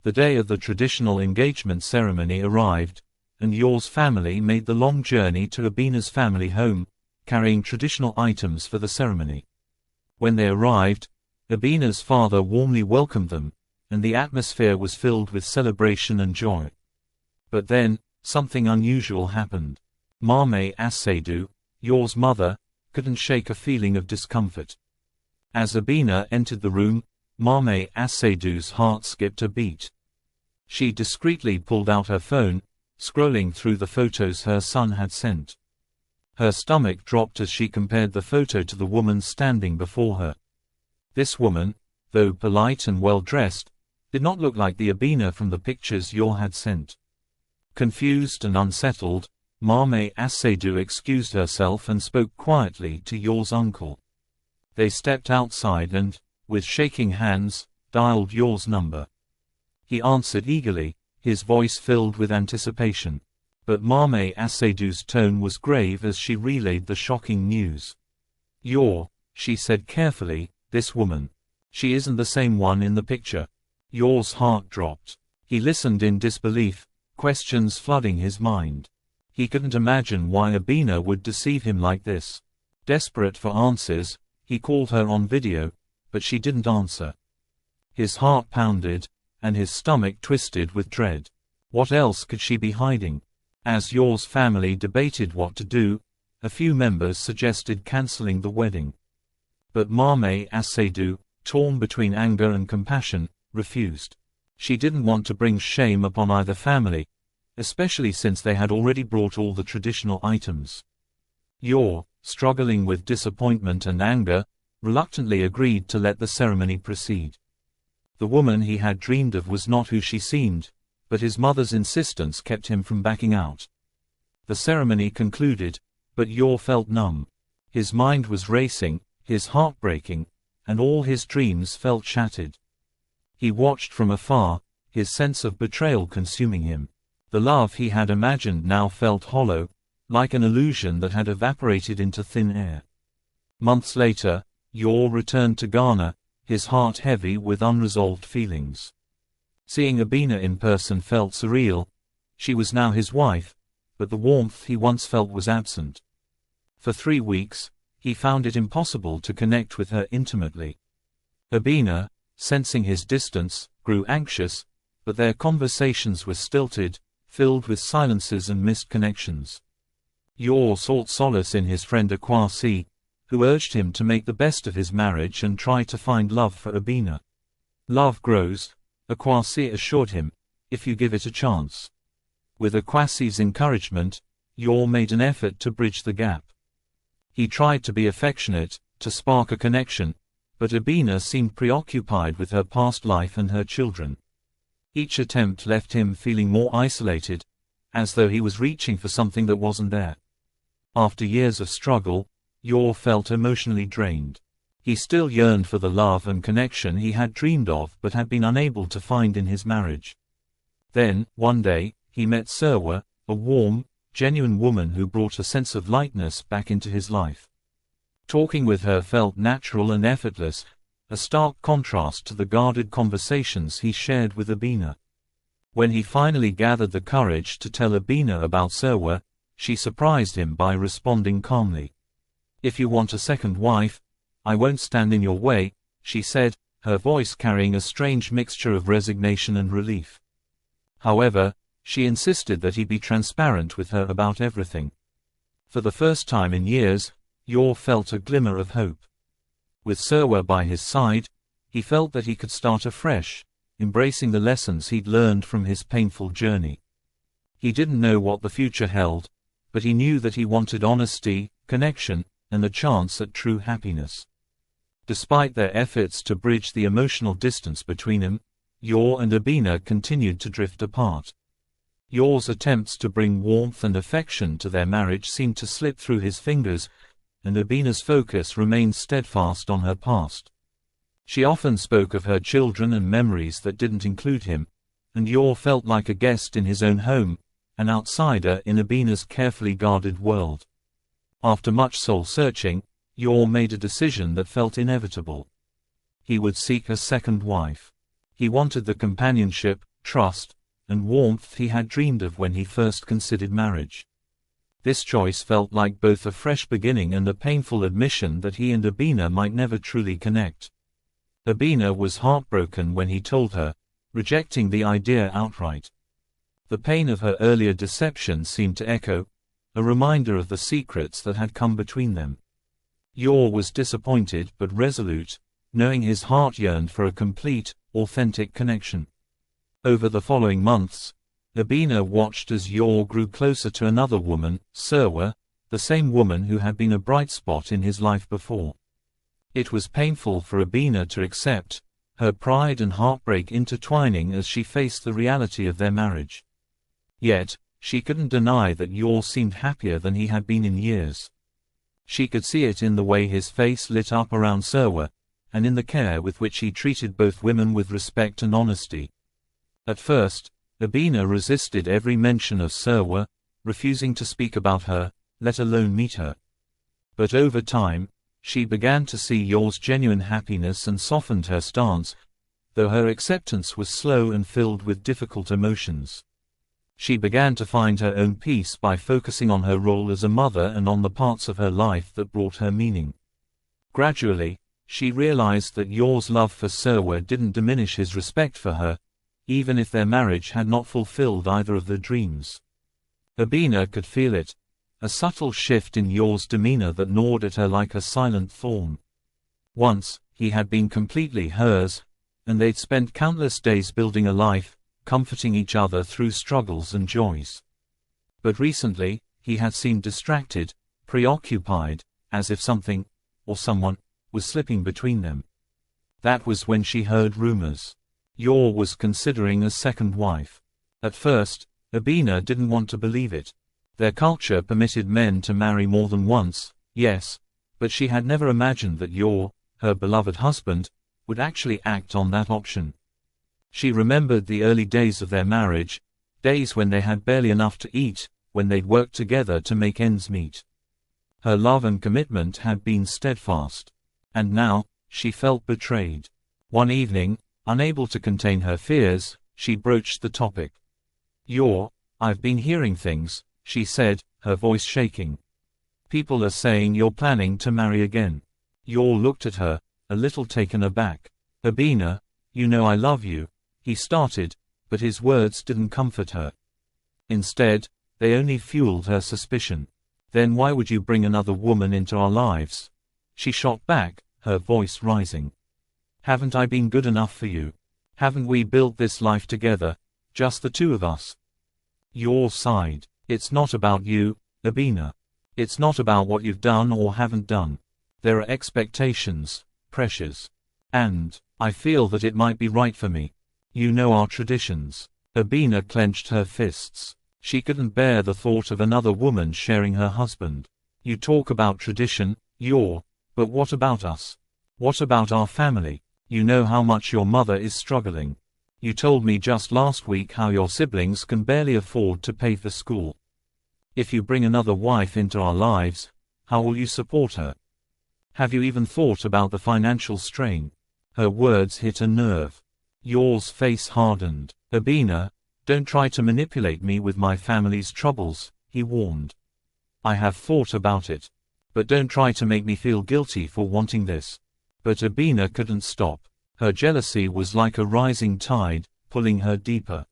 The day of the traditional engagement ceremony arrived, and Yor's family made the long journey to Abena's family home, carrying traditional items for the ceremony. When they arrived, Abena's father warmly welcomed them, and the atmosphere was filled with celebration and joy. But then, something unusual happened. Mame Assedu, Yor's mother, couldn't shake a feeling of discomfort. As Abena entered the room, Mame Assedu's heart skipped a beat. She discreetly pulled out her phone, scrolling through the photos her son had sent. Her stomach dropped as she compared the photo to the woman standing before her. This woman, though polite and well-dressed, did not look like the Abena from the pictures Yor had sent. Confused and unsettled, Mame Assedu excused herself and spoke quietly to Yor's uncle. They stepped outside and, with shaking hands, dialed Yor's number. He answered eagerly, his voice filled with anticipation. But Mame Assedu's tone was grave as she relayed the shocking news. "Yor," she said carefully, "this woman. She isn't the same one in the picture." Yor's heart dropped. He listened in disbelief, questions flooding his mind. He couldn't imagine why Abena would deceive him like this. Desperate for answers, he called her on video, but she didn't answer. His heart pounded, and his stomach twisted with dread. What else could she be hiding? As Yor's family debated what to do, a few members suggested cancelling the wedding. But Mame Assedu, torn between anger and compassion, refused. She didn't want to bring shame upon either family, especially since they had already brought all the traditional items. Yor, struggling with disappointment and anger, reluctantly agreed to let the ceremony proceed. The woman he had dreamed of was not who she seemed, but his mother's insistence kept him from backing out. The ceremony concluded, but Yor felt numb. His mind was racing, his heart breaking, and all his dreams felt shattered. He watched from afar, his sense of betrayal consuming him. The love he had imagined now felt hollow, like an illusion that had evaporated into thin air. Months later, Yor returned to Ghana, his heart heavy with unresolved feelings. Seeing Abena in person felt surreal. She was now his wife, but the warmth he once felt was absent. For 3 weeks, he found it impossible to connect with her intimately. Abena, sensing his distance, grew anxious, but their conversations were stilted, filled with silences and missed connections. Yor sought solace in his friend Akwasi, who urged him to make the best of his marriage and try to find love for Abena. "Love grows," Akwasi assured him, "if you give it a chance." With Akwasi's encouragement, Yor made an effort to bridge the gap. He tried to be affectionate, to spark a connection, but Abena seemed preoccupied with her past life and her children. Each attempt left him feeling more isolated, as though he was reaching for something that wasn't there. After years of struggle, Yor felt emotionally drained. He still yearned for the love and connection he had dreamed of but had been unable to find in his marriage. Then, one day, he met Serwa, a warm, genuine woman who brought a sense of lightness back into his life. Talking with her felt natural and effortless, a stark contrast to the guarded conversations he shared with Abena. When he finally gathered the courage to tell Abena about Serwa, she surprised him by responding calmly. "If you want a second wife, I won't stand in your way," she said, her voice carrying a strange mixture of resignation and relief. However, she insisted that he be transparent with her about everything. For the first time in years, Yor felt a glimmer of hope. With Serwa by his side, he felt that he could start afresh, embracing the lessons he'd learned from his painful journey. He didn't know what the future held, but he knew that he wanted honesty, connection, and a chance at true happiness. Despite their efforts to bridge the emotional distance between them, Yor and Abena continued to drift apart. Yor's attempts to bring warmth and affection to their marriage seemed to slip through his fingers, and Abena's focus remained steadfast on her past. She often spoke of her children and memories that didn't include him, and Yor felt like a guest in his own home, an outsider in Abena's carefully guarded world. After much soul-searching, Yor made a decision that felt inevitable. He would seek a second wife. He wanted the companionship, trust, and warmth he had dreamed of when he first considered marriage. This choice felt like both a fresh beginning and a painful admission that he and Abena might never truly connect. Abena was heartbroken when he told her, rejecting the idea outright. The pain of her earlier deception seemed to echo, a reminder of the secrets that had come between them. Yor was disappointed but resolute, knowing his heart yearned for a complete, authentic connection. Over the following months, Abena watched as Yor grew closer to another woman, Serwa, the same woman who had been a bright spot in his life before. It was painful for Abena to accept, her pride and heartbreak intertwining as she faced the reality of their marriage. Yet, she couldn't deny that Yor seemed happier than he had been in years. She could see it in the way his face lit up around Serwa, and in the care with which he treated both women with respect and honesty. At first, Abena resisted every mention of Serwa, refusing to speak about her, let alone meet her. But over time, she began to see Yor's genuine happiness and softened her stance, though her acceptance was slow and filled with difficult emotions. She began to find her own peace by focusing on her role as a mother and on the parts of her life that brought her meaning. Gradually, she realized that Yor's love for Serwa didn't diminish his respect for her, even if their marriage had not fulfilled either of their dreams. Abena could feel it, a subtle shift in Yor's demeanor that gnawed at her like a silent thorn. Once, he had been completely hers, and they'd spent countless days building a life, comforting each other through struggles and joys. But recently, he had seemed distracted, preoccupied, as if something, or someone, was slipping between them. That was when she heard rumors. Yor was considering a second wife. At first, Abena didn't want to believe it. Their culture permitted men to marry more than once, yes, but she had never imagined that Yor, her beloved husband, would actually act on that option. She remembered the early days of their marriage, days when they had barely enough to eat, when they'd worked together to make ends meet. Her love and commitment had been steadfast. And now, she felt betrayed. One evening, unable to contain her fears, she broached the topic. "Yor, I've been hearing things," she said, her voice shaking. "People are saying you're planning to marry again." Yor looked at her, a little taken aback. "Abena, you know I love you," he started, but his words didn't comfort her. Instead, they only fueled her suspicion. "Then why would you bring another woman into our lives?" She shot back, her voice rising. "Haven't I been good enough for you? Haven't we built this life together, just the two of us?" Yor sighed. "It's not about you, Abena. It's not about what you've done or haven't done. There are expectations, pressures. And I feel that it might be right for me. You know our traditions." Abena clenched her fists. She couldn't bear the thought of another woman sharing her husband. "You talk about tradition, Yor, but what about us? What about our family? You know how much your mother is struggling. You told me just last week how your siblings can barely afford to pay for school. If you bring another wife into our lives, how will you support her? Have you even thought about the financial strain?" Her words hit a nerve. Yor's face hardened. "Abena, don't try to manipulate me with my family's troubles," he warned. "I have thought about it. But don't try to make me feel guilty for wanting this." But Abena couldn't stop. Her jealousy was like a rising tide, pulling her deeper.